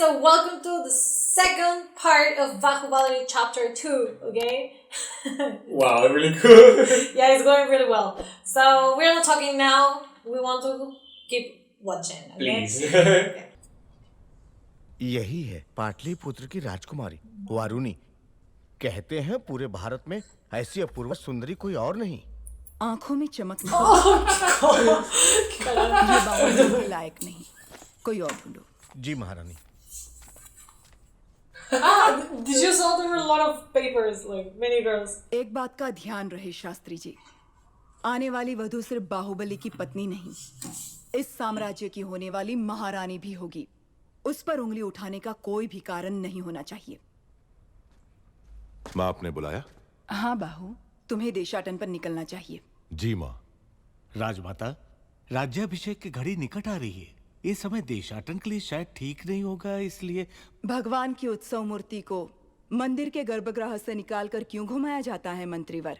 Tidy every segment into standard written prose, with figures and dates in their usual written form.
so welcome to the second part of Bahubali Chapter 2, okay? Wow, really good. Yeah, it's going really well. So we're not talking now. We want to keep watching, okay? Please. यही है पाटलिपुत्र की राजकुमारी वारुणी। कहते हैं पूरे भारत में ऐसी अपूर्व सुंदरी कोई और नहीं। आंखों में चमक नहीं, ये बाहुबली के लायक नहीं। कोई और ढूंढो। जी महारानी। Did you saw there were a lot of papers, like many girls? एक बात का ध्यान रहे शास्त्री जी, आने वाली वधू सिर्फ बाहुबली की पत्नी नहीं, इस साम्राज्य की होने वाली महारानी भी होगी। उस पर उंगली उठाने का कोई भी कारण नहीं होना चाहिए। माँ आपने बुलाया? हाँ बाहु, तुम्हें देशाटन पर निकलना चाहिए। जी माँ। राजमाता, राज्याभिषेक की घड़ी निकट आ रही है। ये समय देशाटन के लिए शायद ठीक नहीं होगा, इसलिए भगवान की उत्सव मूर्ति को मंदिर के गर्भगृह से निकालकर क्यों घुमाया जाता है मंत्रीवर?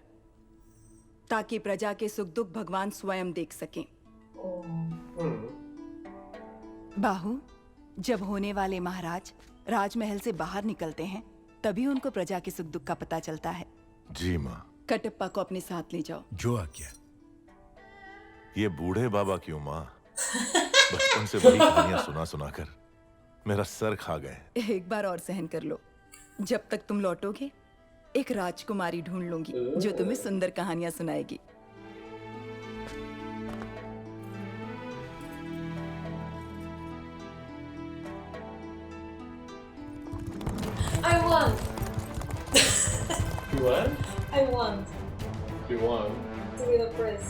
ताकि प्रजा के सुख दुख भगवान स्वयं देख सकें। बाहु, जब होने वाले महाराज राजमहल से बाहर निकलते हैं तभी उनको प्रजा के सुख दुख का पता चलता है। जी माँ। कटप्पा को अपने साथ ले जाओ। जो आज्ञा। ये बूढ़े बाबा क्यों माँ? बचपन से बड़ी कहानियां सुना सुना कर मेरा सर खा गए। एक बार और सहन कर लो। जब तक तुम लौटोगे एक राजकुमारी ढूंढ लूंगी जो तुम्हें सुंदर कहानियां सुनाएगी। I won. You what? I won You won. to be the press.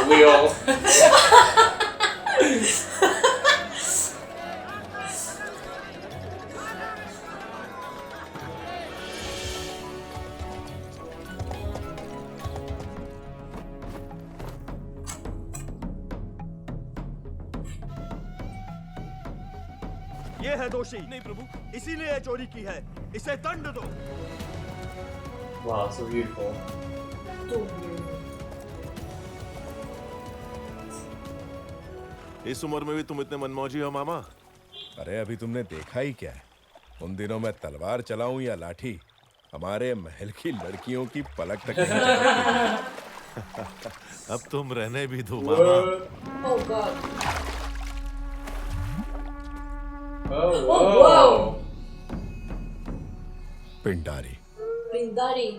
We all. ये है दोषी। नहीं प्रभु, इसीलिए ये चोरी की है। इसे दंड दो। Wow, so beautiful. Too weird. इस उम्र में भी तुम इतने मनमौजी हो मामा? अरे अभी तुमने देखा ही क्या है? उन दिनों मैं तलवार चलाऊं या लाठी, हमारे महल की लड़कियों की पलक तक नहीं चलती। अब तुम रहने भी दो मामा। Oh god. Oh, Oh, wow. Pindari, Pindari.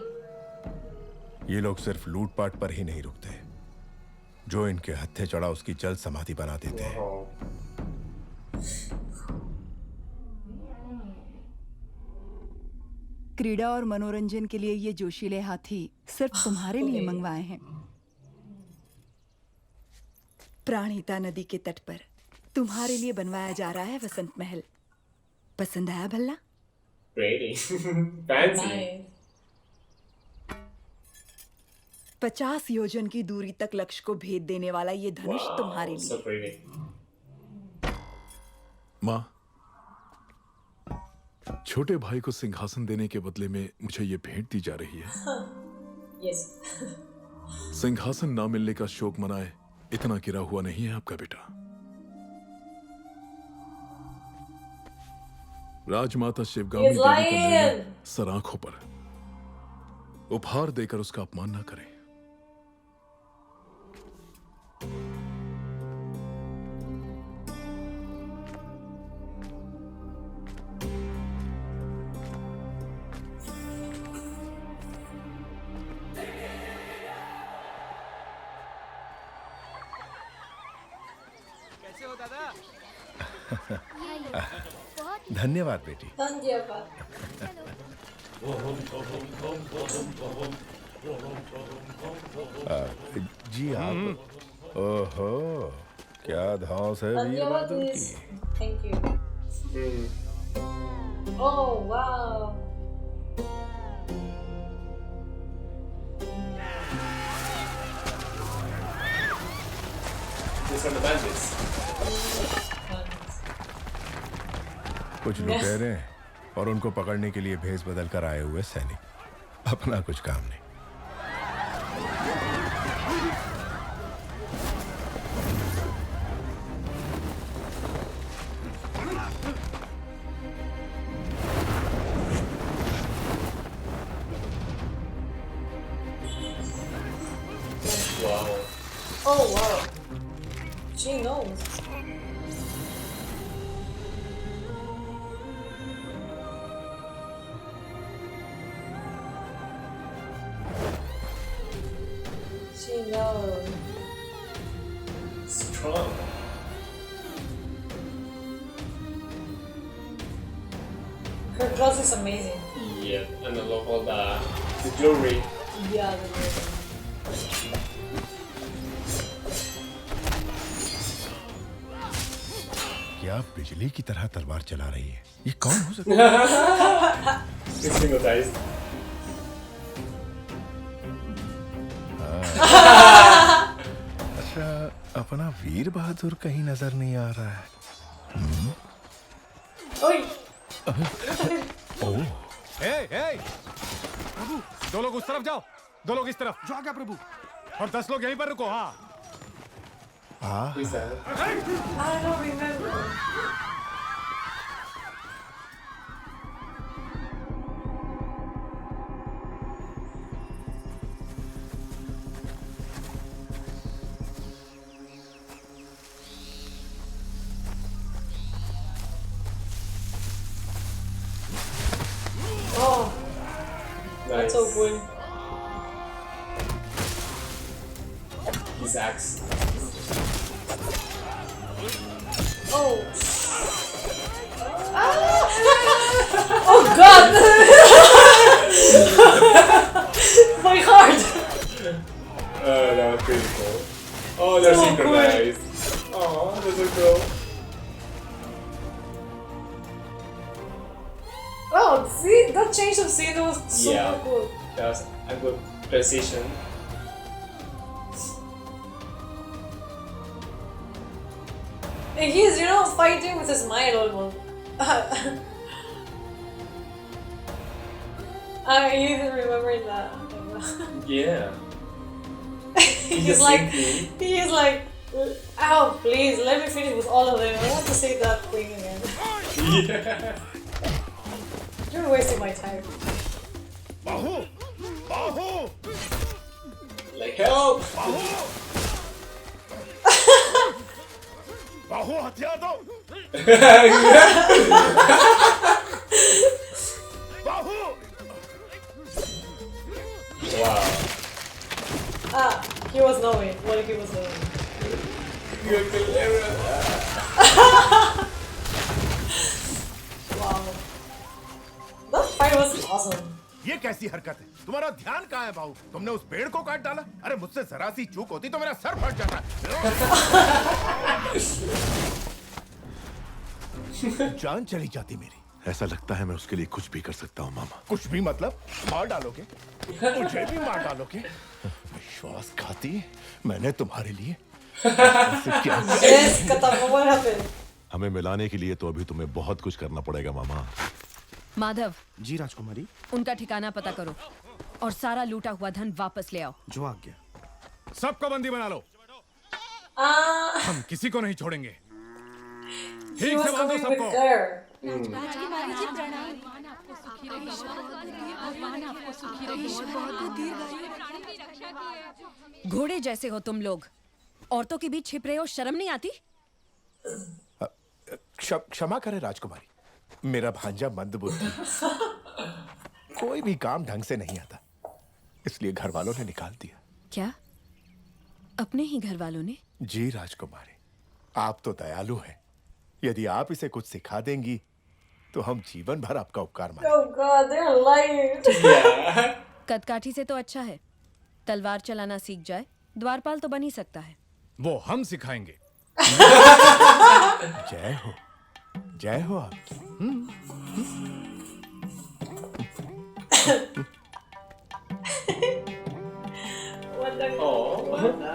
ये लोग सिर्फ लूटपाट पर ही नहीं रुकते। जो इनके हत्थे चढ़ा उसकी जल्द समाधि बना देते हैं। Wow. क्रीड़ा और मनोरंजन के लिए ये जोशीले हाथी सिर्फ तुम्हारे लिए मंगवाए हैं। प्राणहिता नदी के तट पर तुम्हारे लिए बनवाया जा रहा है वसंत महल। पसंद आया भल्ला? Pretty. Fancy. Nice. 50 योजन की दूरी तक लक्ष्य को भेद देने वाला ये धनुष Wow, तुम्हारे so लिए। pretty. माँ, छोटे भाई को सिंहासन देने के बदले में मुझे ये भेंट दी जा रही है। Yes. सिंहासन ना मिलने का शोक मनाए इतना गिरा हुआ नहीं है आपका बेटा। राजमाता शिवगामी He's देवी का निर्णय lying. सराखों पर उपहार देकर उसका अपमान ना करें। धन्यवाद बेटी। Dhanyavad. जी आप। ओहो, क्या धौंस है वीर Dhanyavad बहादुर is की। thank you. Oh wow. These are the bandits. कुछ लुटेरे और उनको पकड़ने के लिए भेष बदल कर आए हुए सैनिक। अपना कुछ काम नहीं। nice. She knows. Strong. Her clothes is amazing. Yeah, and I love all the jewelry. Yeah, the amazing. क्या बिजली की तरह तलवार चला रही है? ये कौन हो सकता है? It's hypnotized. अच्छा, अपना वीर बहादुर कहीं नजर नहीं आ रहा है। Oi! प्रभु, 2 लोग उस तरफ जाओ, 2 लोग इस तरफ। जो आ गया प्रभु। और 10 लोग यहीं पर रुको। हाँ। Who is that? I don't remember. Oh, that's so good. His axe. Oh. Oh God! My heart. That was pretty cool. Oh, they're So synchronized. Oh, they're so cool. Oh, see, that change of scene was super Yeah. cool. That was a good transition. And he's, fighting with a smile almost. I even remember that. Yeah. He's like, ow, please, let me finish with all of them. I want to say that thing again. Yeah. You're wasting my time. Bahu, Bahu, Like, help! बाहु हथियार दो। बाहु। Wow. He was knowing what he was doing. You're clever. Wow. That fight was awesome. ये कैसी हरकत है? तुम्हारा ध्यान कहाँ है बाहु? तुमने उस पेड़ को काट डाला? अरे मुझसे जरा सी चूक होती तो मेरा सर फट जाता। जान चली जाती मेरी। ऐसा लगता है मैं उसके लिए कुछ भी कर सकता हूँ मामा। कुछ भी मतलब? मार डालोगे? मुझे भी मार डालोगे? विश्वासघाती, मैंने तुम्हारे लिए ऐसे क्या किया? Yes, Katama, what happened? हमें मिलाने के लिए तो अभी तुम्हें बहुत कुछ करना पड़ेगा मामा। माधव, जी राजकुमारी, उनका ठिकाना पता करो और सारा लूटा हुआ धन वापस ले आओ। जो आ गया। सबको बंदी बना लो। हम किसी को नहीं छोड़ेंगे। He ठीक was से बांधो coming with सबको। her. घोड़े जैसे हो तुम लोग, औरतों के बीच छिप रहे हो, शर्म नहीं आती? क्षमा करें राजकुमारी, मेरा भांजा मंदबुद्धि, कोई भी काम ढंग से नहीं आता, इसलिए घर वालों ने निकाल दिया। क्या? अपने ही घर वालों ने? जी राजकुमारी, आप तो दयालु हैं। यदि आप इसे कुछ सिखा देंगी तो हम जीवन भर आपका उपकार मानेंगे। Oh God, they're lying. Yeah. कदकाठी से तो अच्छा है, तलवार चलाना सीख जाए, द्वारपाल तो बन ही सकता है। वो हम सिखाएंगे। जय हो आपकी। What the? Oh,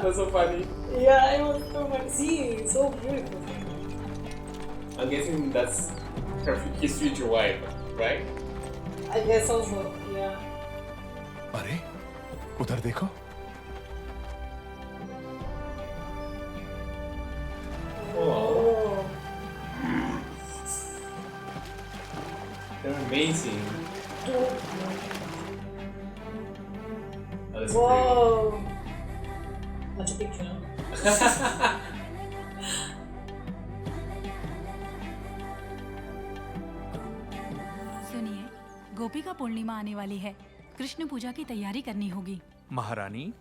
that's so funny. Yeah, it was so much. See, so beautiful. I'm guessing that's his future wife, right? I guess also, yeah. अरे उधर देखो, Oh, they're amazing. Oh, that's Whoa. Machu Picchu. गोपिका पूर्णिमा आने वाली है। कृष्ण पूजा की तैयारी करनी होगी। महारानी,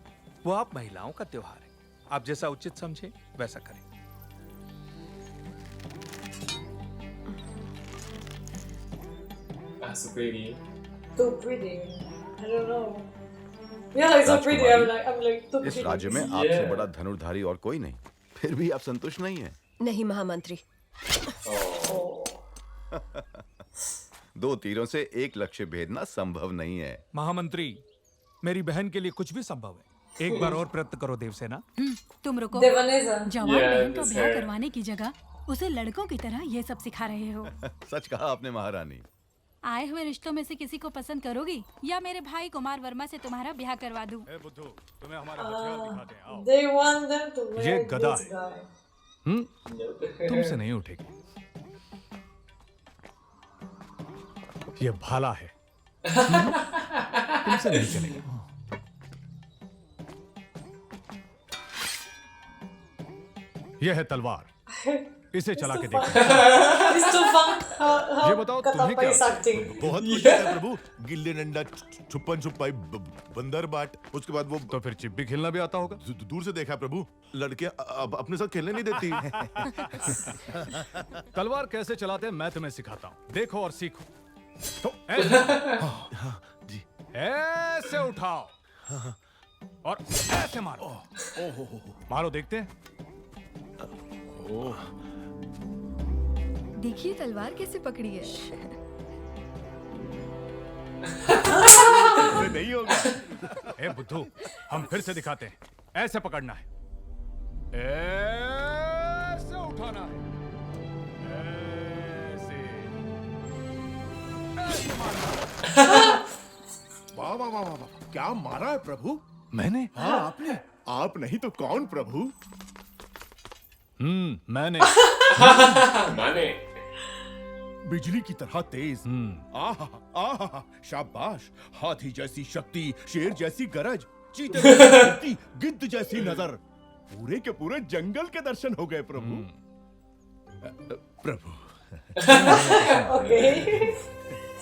वो आप महिलाओं का त्योहार है। आप जैसा उचित समझे वैसा करें। That's pretty. Too pretty. I don't know. Yeah, like so pretty. I'm like too इस pretty. राज्य में आपसे बड़ा धनुर्धारी और कोई नहीं, फिर भी आप संतुष्ट नहीं हैं। नहीं महामंत्री। दो तीरों से एक लक्ष्य भेदना संभव नहीं है। महामंत्री, मेरी बहन के लिए कुछ भी संभव है। एक बार और प्रयत्न करो देवसेना। तुम रुको। देवानेजा। जवान बहन का ब्याह करवाने की जगह उसे लड़कों की तरह ये सब सिखा रहे हो। सच कहा आपने महारानी। आए हुए रिश्तों में से किसी को पसंद करोगी या मेरे भाई कुमार वर्मा से तुम्हारा ब्याह करवा दूं? बुद्धू, तुम्हें हमारे हथियार दिखाते हैं। आओ। They want them to marry ये गदा this है। guy. तुमसे नहीं उठेगी। ये भाला है। तुमसे नहीं चलेगा। यह है तलवार। इसे चला के देखो। It's too fun. ये बताओ तुम्हें क्या? बहुत कुछ है प्रभु। गिल्ली डंडा, छुपन छुपाई, बंदर बाट, उसके बाद वो तो फिर चिप्पी खेलना भी आता होगा। दूर से देखा प्रभु। लड़कियां अब अपने साथ खेलने नहीं देती। तलवार कैसे चलाते हैं मैं तुम्हें सिखाता हूँ। देखो और सीखो। तो जी। ऐसे उठाओ और ऐसे मारो। मारो, देखते हैं। देखिए तलवार कैसे पकड़ी है। नहीं होगा। ए बुद्धू, हम फिर से दिखाते हैं। ऐसे पकड़ना है, ऐसे उठाना है, ऐसे मारना। वाह वाह वाह वाह, क्या मारा है प्रभु? मैंने? हाँ आपने। आप नहीं तो कौन प्रभु? मैंने। मैंने। बिजली की तरह तेज। आहा आहा, शाबाश। हाथी जैसी शक्ति, शेर जैसी गरज, चीते जैसी कीर्ति, गिद्ध जैसी नजर। पूरे के पूरे जंगल के दर्शन हो गए प्रभु। प्रभु।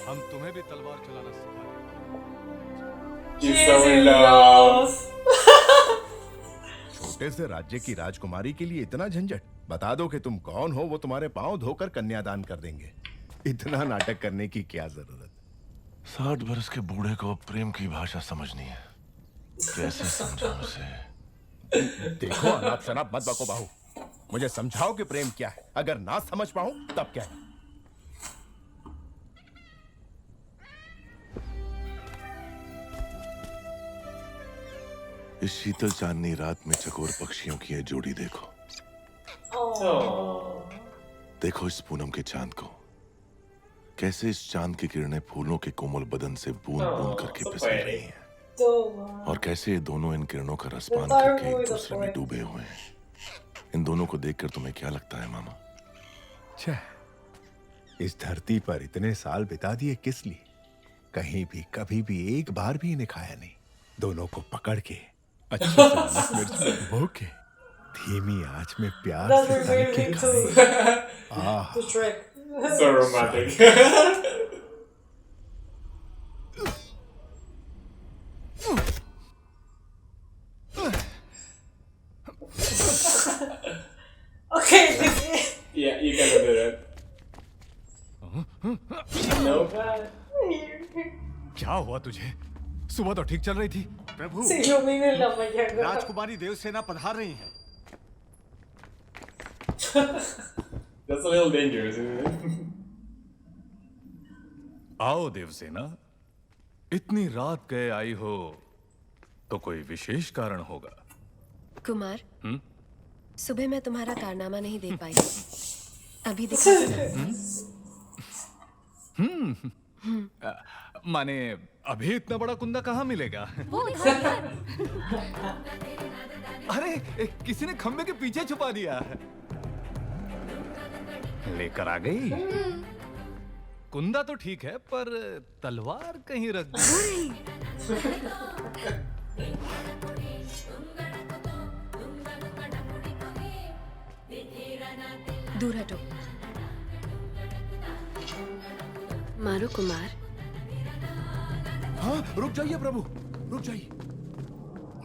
हम तुम्हें भी तलवार चलाना सिखाएंगे। छोटे से राज्य की राजकुमारी के लिए इतना झंझट? बता दो कि तुम कौन हो, वो तुम्हारे पांव धोकर कन्यादान कर देंगे। इतना नाटक करने की क्या जरूरत? 60 बरस के बूढ़े को अब प्रेम की भाषा समझनी है। कैसे समझाऊं उसे? देखो अनाप शनाप मत बको बाहू। मुझे समझाओ कि प्रेम क्या है। अगर ना समझ पाऊं तब क्या है? इस शीतल चांदनी रात में चकोर पक्षियों की ये जोड़ी देखो। देखो इस पूनम के चांद को, कैसे इस चांद की किरणें फूलों के कोमल बदन से बूंद बूंद करके फिसल रही हैं। और कैसे ये दोनों इन किरणों का रसपान करके एक दूसरे में डूबे हुए हैं। इन दोनों को देखकर तुम्हें क्या लगता है मामा? इस धरती पर इतने साल बिता दिए किस लिए? कहीं भी कभी भी एक बार भी इन्हें खाया नहीं। दोनों को पकड़ के अच्छे से नमक मिर्च में डुबो के धीमी आंच में प्यार से तल के खाए। आह, So romantic. Okay. Yeah, you cannot do that. No. क्या हुआ तुझे? सुबह तो ठीक चल रही थी। प्रभु, राजकुमारी देवसेना पधार रही है। That's a little dangerous, isn't it? आओ देवसेना, इतनी रात गए आई हो तो कोई विशेष कारण होगा। कुमार, सुबह मैं तुम्हारा कारनामा नहीं देख पाई। अभी दिखा। माने अभी इतना बड़ा कुंदा कहाँ मिलेगा? अरे किसी ने खंबे के पीछे छुपा दिया। लेकर आ गई। कुंदा तो ठीक है, पर तलवार कहीं रख दी। दूर हटो। मारो कुमार। हाँ, रुक जाइए प्रभु, रुक जाइए।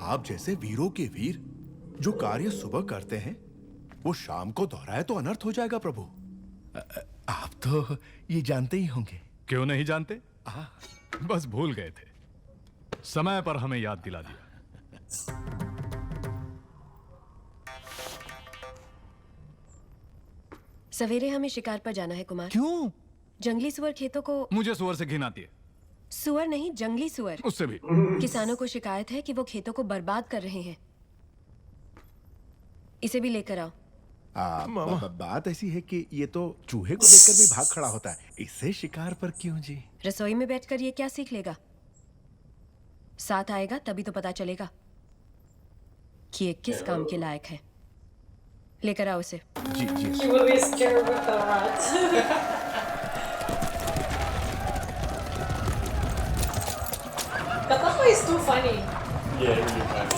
आप जैसे वीरों के वीर जो कार्य सुबह करते हैं वो शाम को दोहराए तो अनर्थ हो जाएगा प्रभु। आप तो ये जानते ही होंगे। क्यों नहीं जानते? बस भूल गए थे, समय पर हमें याद दिला दिया। सवेरे हमें शिकार पर जाना है कुमार। क्यों? जंगली सुअर खेतों को। मुझे सुअर से घिन आती है। सुअर नहीं, जंगली सुअर। उससे भी। किसानों को शिकायत है कि वो खेतों को बर्बाद कर रहे हैं। इसे भी लेकर आओ। बात ऐसी है कि ये तो चूहे को देखकर भी भाग खड़ा होता है, इससे शिकार पर क्यों जी? रसोई में बैठकर ये क्या सीख लेगा? साथ आएगा तभी तो पता चलेगा कि ये किस काम के लायक है। लेकर आओ इसे। जी जी। He will be scared with the rat. Katapa is too funny. Yeah, really funny.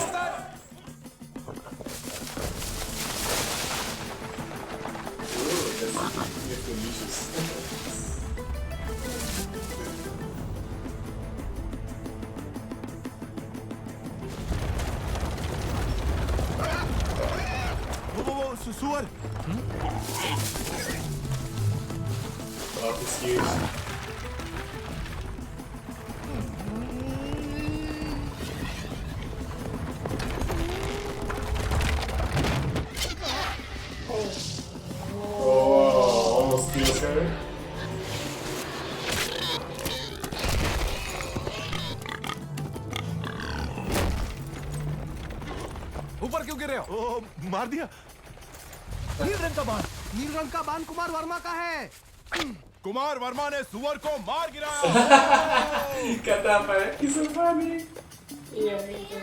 Ooh, that's delicious. वो सुअर। Oh, it's huge. Oh, almost kills her. ऊपर क्यों गिर रहे हो? ओ, मार दिया। नील रंग का बाण। नील रंग का बाण कुमार वर्मा का है। कुमार वर्मा ने सुअर को मार गिराया। Katapa, he's so funny. Yeah, me too.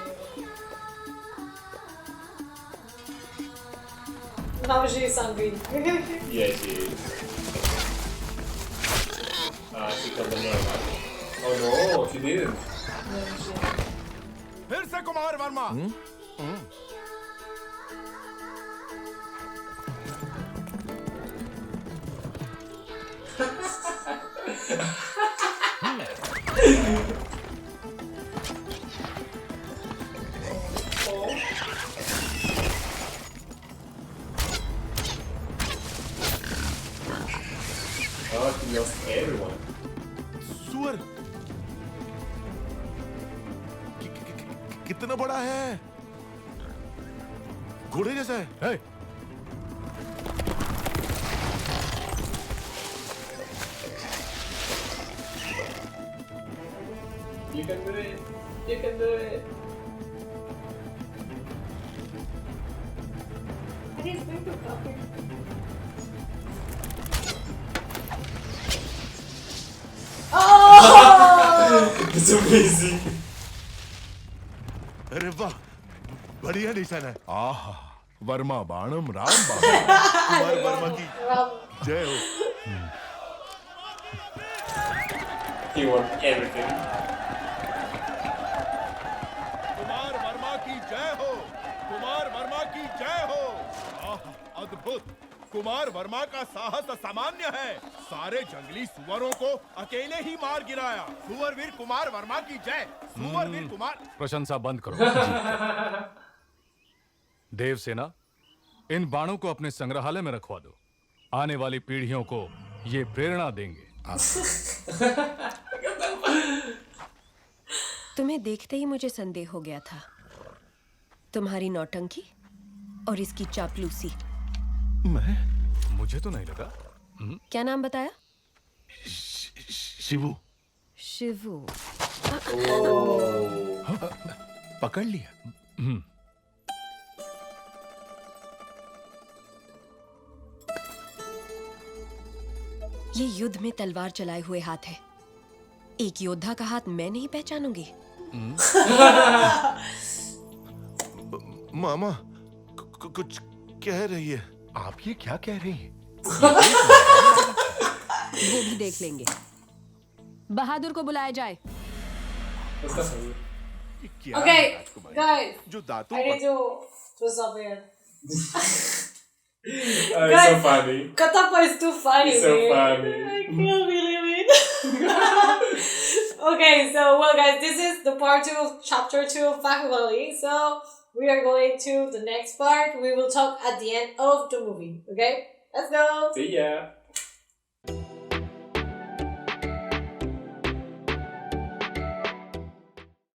Now she is hungry. Yeah, she is. She killed the normal. Oh no, she didn't. फिर से Kumar Verma. Oh, she lost everyone. सुअर कितना बड़ा है? घोड़े जैसा है। Hey. You can do it. You can do it. And he's going to copy. Oh! It's amazing. अरे वाह, बढ़िया निशान है। आहा, वर्मा बाणम राम बाणम। कुमार वर्मा की जय हो। He won everything. Kumar Verma की जय हो। कुमार वर्मा की जय हो। आहा, अद्भुत। कुमार वर्मा का साहस असामान्य है। सारे जंगली सुअरों को अकेले ही मार गिराया। सुअर वीर कुमार वर्मा की जय। सुअर वीर कुमार। प्रशंसा बंद करो। देवसेना, इन बाणों को अपने संग्रहालय में रखवा दो। आने वाली पीढ़ियों को ये प्रेरणा देंगे। तुम्हें देखते ही मुझे संदेह हो गया था। तुम्हारी नौटंकी और इसकी चापलूसी। मुझे तो नहीं लगा। क्या नाम बताया? शिवू। शिवू। पकड़ लिया। ये युद्ध में तलवार चलाए हुए हाथ है। एक योद्धा का हाथ मैं नहीं पहचानूंगी। मामा कुछ कह रही है। आप ये क्या कह रही हैं? वो भी देख लेंगे। बहादुर को बुलाया जाए। Okay, guys. जो दांतों I need to stop here. It's so funny. Katapa is too funny. It's so man. funny. I can't believe it. Okay, so well guys, this is the part 2 of chapter 2 of Bahubali. So we are going to the next part. We will talk at the end of the movie. Okay? Let's go! See ya!